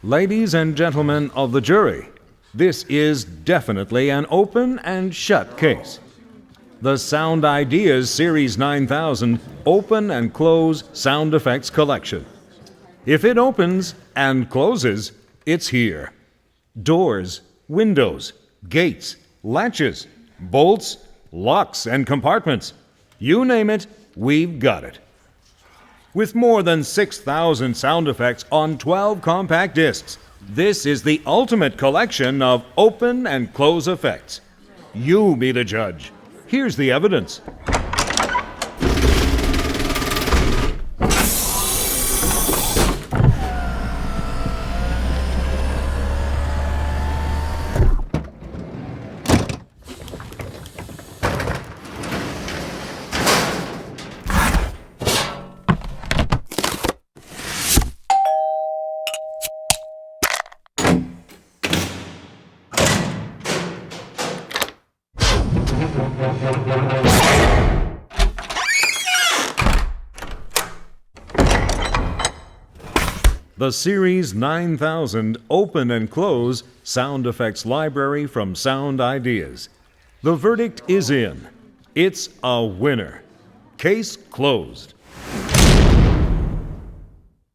Ladies and gentlemen of the jury, this is definitely an open and shut case. The Sound Ideas Series 9000 Open and Close Sound Effects Collection. If it opens and closes, it's here. Doors, windows, gates, latches, bolts, locks, and compartments. You name it, we've got it. With more than 6,000 sound effects on 12 compact discs, this is the ultimate collection of open and close effects. You be the judge. Here's the evidence. The Series 9000 Open and Close Sound Effects Library from Sound Ideas. The verdict is in. It's a winner. Case closed.